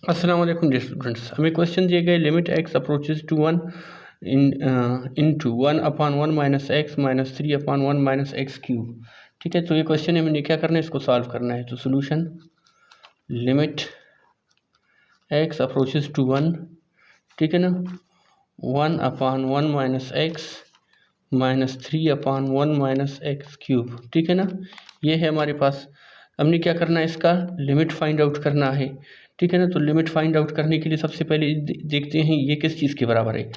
अस्सलाम वालेकुम dear students. हमें क्वेश्चन दिए गए limit x approaches to one into one upon one minus x minus three upon one minus x cube. ठीक है, तो ये क्वेश्चन हमें क्या करना है, इसको सॉल्व करना है। तो solution limit x approaches to one, ठीक है ना, one upon one minus x minus three upon one minus x cube. ठीक है ना, ये है हमारे पास। हमने क्या करना है, इसका लिमिट फाइंड आउट करना है। ठीक है ना, तो लिमिट फाइंड आउट करने के लिए सबसे पहले देखते हैं ये किस चीज़ के बराबर है।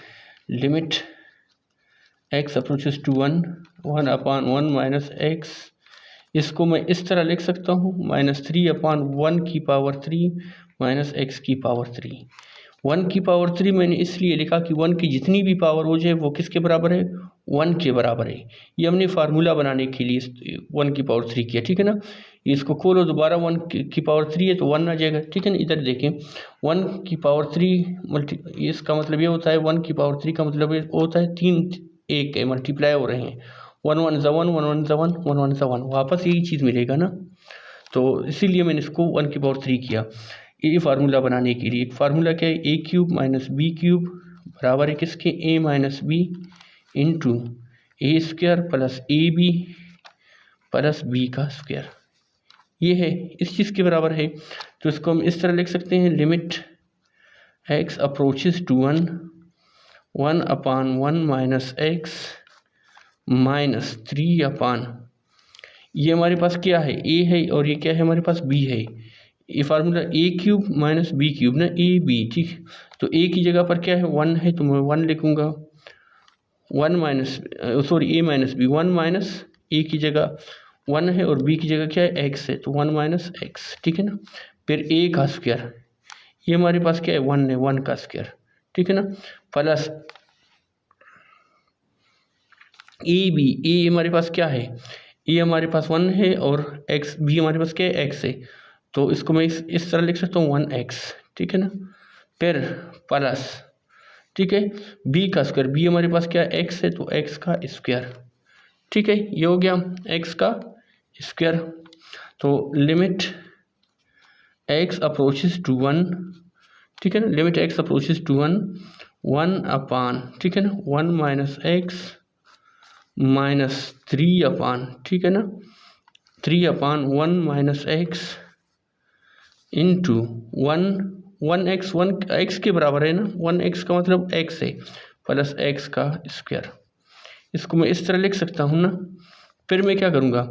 Limit x approaches to one, one upon one minus x, इसको मैं इस तरह लिख सकता हूँ माइनस थ्री अपॉन वन की पावर थ्री माइनस एक्स की पावर थ्री। वन की पावर थ्री मैंने इसलिए लिखा कि वन की जितनी भी पावर हो जाए वो किसके बराबर है, वन के बराबर है। ये हमने फार्मूला बनाने के लिए वन की पावर थ्री किया। ठीक है ना, इसको खोलो दोबारा, वन की पावर थ्री है तो वन आ जाएगा। ठीक है ना, इधर देखें, वन की पावर थ्री इसका मतलब ये होता है, वन की पावर थ्री का मतलब ये होता है तीन एक मल्टीप्लाई हो रहे हैं, वन वन ज़ा वन, वन वन ज़ा वन, वन वन ज़ा वन, वापस यही चीज़ मिलेगा ना। तो इसीलिए मैंने इसको वन की पावर थ्री किया। ये फार्मूला बनाने के लिए फार्मूला क्या है, a cube minus b cube बराबर है किसके, a minus b into a square plus a b plus b का स्क्वायर। ये है, इस चीज़ के बराबर है। तो इसको हम इस तरह लिख सकते हैं, limit x approaches to one, one upon one minus x minus three upon, ये हमारे पास क्या है, ए है, और ये क्या है हमारे पास, बी है। ये फार्मूला ए क्यूब माइनस बी क्यूब ना, ए बी। ठीक, तो ए की जगह पर क्या है, वन है, तो मैं वन लिखूँगा, वन माइनस सॉरी ए माइनस बी, वन माइनस ए की जगह वन है और बी की जगह क्या है, एक्स है, तो वन माइनस एक्स। ठीक है ना, फिर ए का स्क्वायर, ये हमारे पास क्या है, वन है, वन का स्क्वायर। ठीक है ना, प्लस ए बी, ए हमारे पास क्या है, ए हमारे पास वन है और एक्स, बी हमारे पास क्या है, एक्स है, तो इसको मैं इस तरह लिख सकता हूँ, वन एक्स। ठीक है ना, फिर प्लस, ठीक है, बी का स्क्वायर, बी हमारे पास क्या है, एक्स है, तो एक्स का स्क्वायर। ठीक है, ये हो गया एक्स का स्क्वायर। तो limit x approaches to one, ठीक है ना, limit x approaches to one, one upon, ठीक है ना, one minus x minus three upon, ठीक है ना, three upon one minus x into one, one x के बराबर है ना, वन एक्स का मतलब एक्स है, प्लस एक्स का स्क्वायर। इसको मैं इस तरह लिख सकता हूँ ना। फिर मैं क्या करूँगा,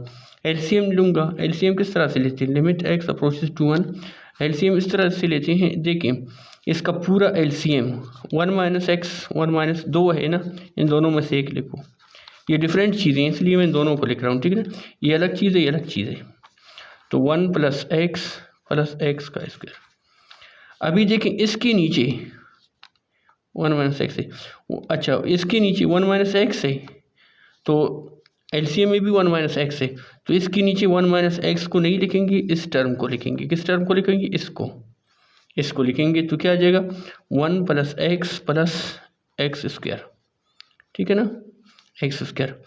एलसीएम लूँगा। एलसीएम किस तरह से लेते हैं, limit x approaches to one, LCM इस तरह से लेते हैं। देखिए, इसका पूरा LCM one minus x, one minus दो है ना, इन दोनों में से एक लिखो। ये डिफरेंट चीज़ें हैं इसलिए मैं दोनों को लिख रहा हूँ। ठीक है ना, ये अलग चीज़ है, ये अलग चीज़ है। तो वन प्लस एक्स का स्क्वायर। अभी देखें, इसके नीचे वन माइनस एक्स है, अच्छा इसके नीचे वन माइनस एक्स है, तो एलसीएम में भी वन माइनस एक्स है, तो इसके नीचे वन माइनस एक्स को नहीं लिखेंगे, इस टर्म को लिखेंगे। किस टर्म को लिखेंगे, इसको लिखेंगे। तो क्या आ जाएगा, वन प्लस एक्स स्क्वायर। ठीक है ना, एक्स स्क्वायर,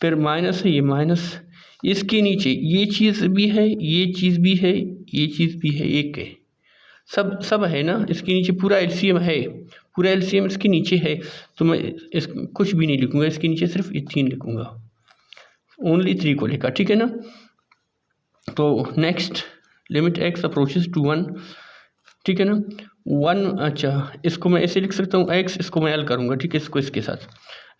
फिर माइनस है, ये माइनस, इसके नीचे ये चीज़ भी है, ये चीज़ भी है, ये चीज़ भी है, एक है, सब है ना। इसके नीचे पूरा एलसीएम है, पूरा एलसीएम इसके नीचे है, तो मैं इस कुछ भी नहीं लिखूँगा, इसके नीचे सिर्फ ये तीन लिखूँगा, ओनली थ्री को लिखा। ठीक है ना, तो next limit x approaches to one, ठीक है ना, वन, अच्छा इसको मैं ऐसे लिख सकता हूँ, एक्स, इसको मैं एल करूँगा। ठीक है, इसको इसके साथ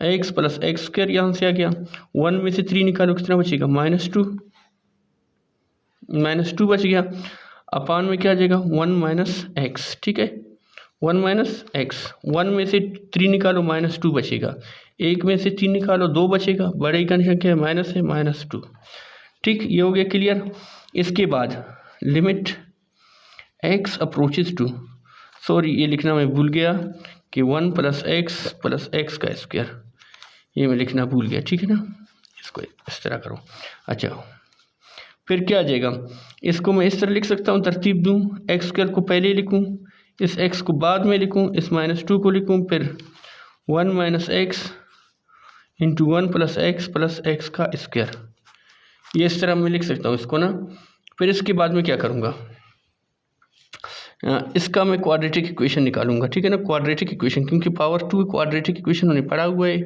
एक्स प्लस एक्स स्क्वायर, यहाँ से आ गया, वन में से थ्री निकालो, कितना बचेगा, माइनस टू बच गया। अपान में क्या आ जाएगा, वन माइनस एक्स। ठीक है, वन माइनस एक्स, वन में से थ्री निकालो, माइनस टू बचेगा, एक में से तीन निकालो, दो बचेगा, बड़े का संख्या है माइनस टू। ठीक, ये हो गया क्लियर। इसके बाद limit x approaches to, sorry ये लिखना मैं भूल गया कि वन प्लस एक्स का स्क्वायर, ये मैं लिखना भूल गया। ठीक है ना, इसको इस तरह करो। अच्छा, फिर क्या आ जाएगा, इसको मैं इस तरह लिख सकता हूँ, तरतीब दूँ, एक्स स्क्वायर को पहले लिखूँ, इस एक्स को बाद में लिखूँ, इस माइनस टू को लिखूँ, फिर one minus x into one plus x का स्क्वायर, ये इस तरह मैं लिख सकता हूँ इसको ना। फिर इसके बाद में क्या करूँगा, इसका मैं क्वाड्रेटिक इक्वेशन निकालूंगा, ठीक है ना, क्वाड्रेटिक इक्वेशन, क्योंकि पावर 2 क्वाड्रेटिक इक्वेशन होने पड़ा हुआ है।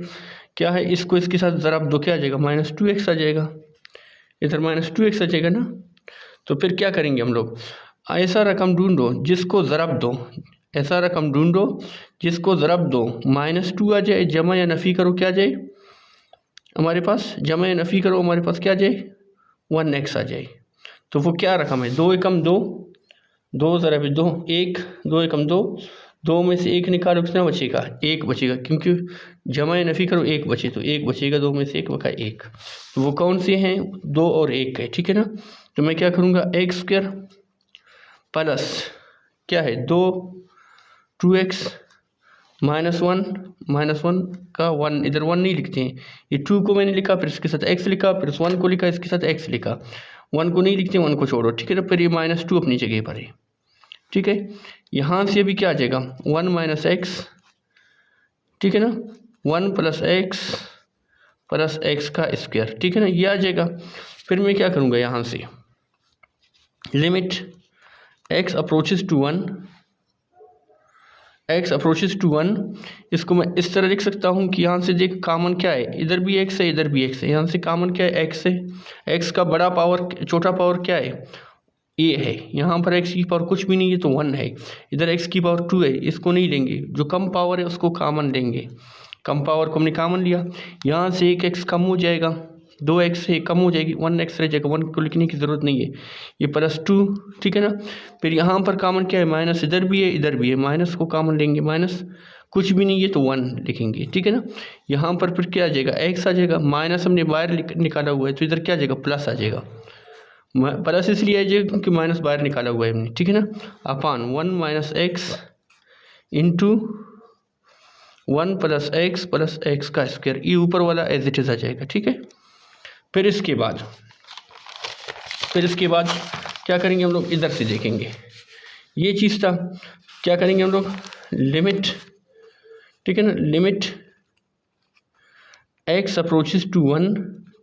क्या है, इसको इसके साथ ज़रा दो, क्या आ जाएगा, -2x आ जाएगा, इधर -2x आ जाएगा ना। तो फिर क्या करेंगे हम लोग, ऐसा रकम ढूंढो जिसको ज़रब दो, ऐसा रकम ढूंढो जिसको ज़रब दो, -2 आ जाए, जमा या नफ़ी करो, क्या आ जाए हमारे पास, जमा या नफ़ी करो हमारे पास क्या आ जाए, 1x आ जाए। तो वो क्या रकम है, 2 एकम 2, 2 ज़रब 2 1, 2 एकम 2, 2 में से 1 निकालो, कितना बचेगा, 1 बचेगा, क्योंकि जमा या नफ़ी करो 1 बचे, तो 1 बचेगा, 2 में से 1 बचा 1। तो वो कौन से हैं, 2 और 1 है, ठीक है ना। तो मैं क्या करूँगा, x² प्लस क्या है 2x -1 का 1, इधर 1 नहीं लिखते हैं, ये 2 को मैंने लिखा, फिर इसके साथ x लिखा, फिर 1 को लिखा, इसके साथ x लिखा, 1 को नहीं लिखते, 1 को छोड़ो, ठीक है ना। फिर ये -2 अपनी जगह पर है, ठीक है। यहाँ से अभी क्या आ जाएगा, 1 - x, ठीक है ना, 1 + x का स्क्वायर, ठीक है ना, ये आ जाएगा। फिर मैं क्या करूँगा, यहाँ से लिमिट x अप्रोचेस टू 1, इसको मैं इस तरह लिख सकता हूँ कि यहाँ से देख कॉमन क्या है, इधर भी x है, इधर भी x है, यहाँ से कॉमन क्या है, x है, x का बड़ा पावर छोटा पावर क्या है, a है, यहाँ पर x की पावर कुछ भी नहीं है तो 1 है, इधर x की पावर 2 है, इसको नहीं लेंगे, जो कम पावर है उसको कॉमन लेंगे, कम पावर को हमने कॉमन लिया, यहाँ से एक x कम हो जाएगा, 2x से कम हो जाएगी, 1x रह जाएगा, 1 को लिखने की ज़रूरत नहीं है, ये +2, ठीक है ना। फिर यहाँ पर कॉमन क्या है, माइनस इधर भी है, इधर भी है, माइनस को कॉमन लेंगे, माइनस कुछ भी नहीं है तो 1 लिखेंगे, ठीक है ना। यहाँ पर फिर क्या आ जाएगा, x आ जाएगा, माइनस हमने बाहर निकाला हुआ है तो इधर क्या आ जाएगा, प्लस आ जाएगा, प्लस इसलिए आ जाएगा क्योंकि माइनस बाहर निकाला हुआ है हमने, ठीक है ना, अपान 1 - x इंटू 1 + x का स्क्वायर, ये ऊपर वाला एज इट इज़ आ जाएगा, ठीक है। फिर इसके बाद क्या करेंगे हम लोग, इधर से देखेंगे, ये चीज़ था, क्या करेंगे हम लोग, लिमिट, ठीक है ना, लिमिट x अप्रोचेस टू 1,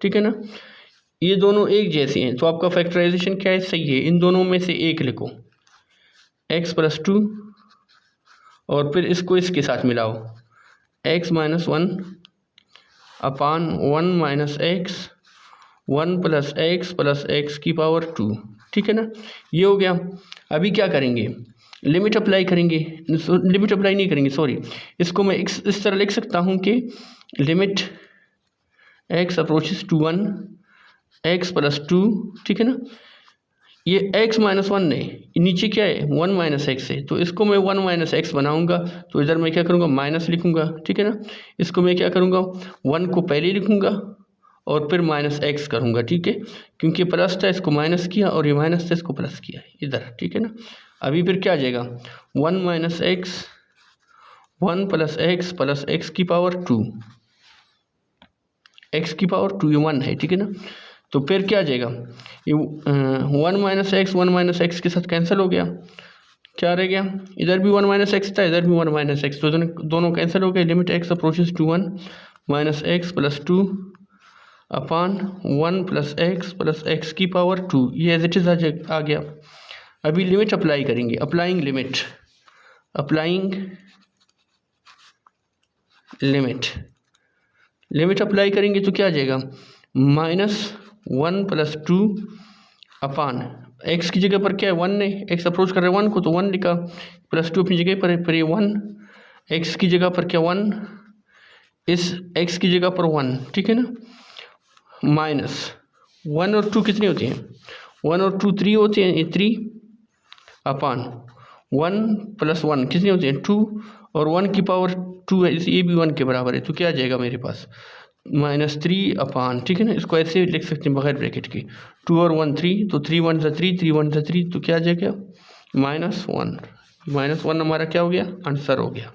ठीक है ना, ये दोनों एक जैसे हैं तो आपका फैक्टराइजेशन क्या है, सही है, इन दोनों में से एक लिखो, x + 2, और फिर इसको इसके साथ मिलाओ, x - 1 अपान 1 - x 1 + x की पावर 2, ठीक है ना, ये हो गया। अभी क्या करेंगे, लिमिट अप्लाई करेंगे, लिमिट अप्लाई नहीं करेंगे, सॉरी, इसको मैं इस तरह लिख सकता हूँ कि limit x approaches to 1 x + 2, ठीक है ना, ये x - 1 ने नीचे क्या है, 1 - x है, तो इसको मैं 1 - x बनाऊंगा, तो इधर मैं क्या करूँगा, माइनस लिखूंगा, ठीक है ना, इसको मैं क्या करूँगा, 1 को पहले लिखूंगा और फिर -x करूँगा, ठीक है, क्योंकि प्लस था इसको माइनस किया और ये माइनस था इसको प्लस किया इधर, ठीक है ना। अभी फिर क्या आ जाएगा, 1 - x 1 + x की पावर 2, x की पावर 2, ये 1 है, ठीक है ना। तो फिर क्या आ जाएगा, ये 1 - x के साथ कैंसिल हो गया, क्या रह गया, इधर भी 1 - x था, इधर भी 1 - x, तो दोनों कैंसिल हो गए। Limit x approaches to 1 -x + 2 upon 1 + x की पावर 2, ये एज इट इज़ आ गया। अभी लिमिट अप्लाई करेंगे, अप्लाइंग लिमिट अप्लाई करेंगे तो क्या आ जाएगा, -1 + 2 अपान x की जगह पर क्या है, 1 ने x अप्रोच कर रहे हैं 1 को तो 1 लिखा, +2 अपनी जगह पर है, फिर ये 1 x की जगह पर क्या 1, इस x की जगह पर 1, ठीक है ना, -1 और 2 कितने होते हैं, 1 और 2 3 होते हैं, ये 3 अपान 1 + 1 कितने होते हैं 2, और 1 की पावर 2 है, ये भी 1 के बराबर है, तो क्या आ जाएगा मेरे पास, -3 अपान, ठीक है ना, इसको ऐसे लिख सकते हैं बगैर ब्रैकेट के, 2 और 1 3, तो 3 1 = 3, 3 1 = 3, तो क्या आ जाएगा, -1 हमारा क्या हो गया, आंसर हो गया।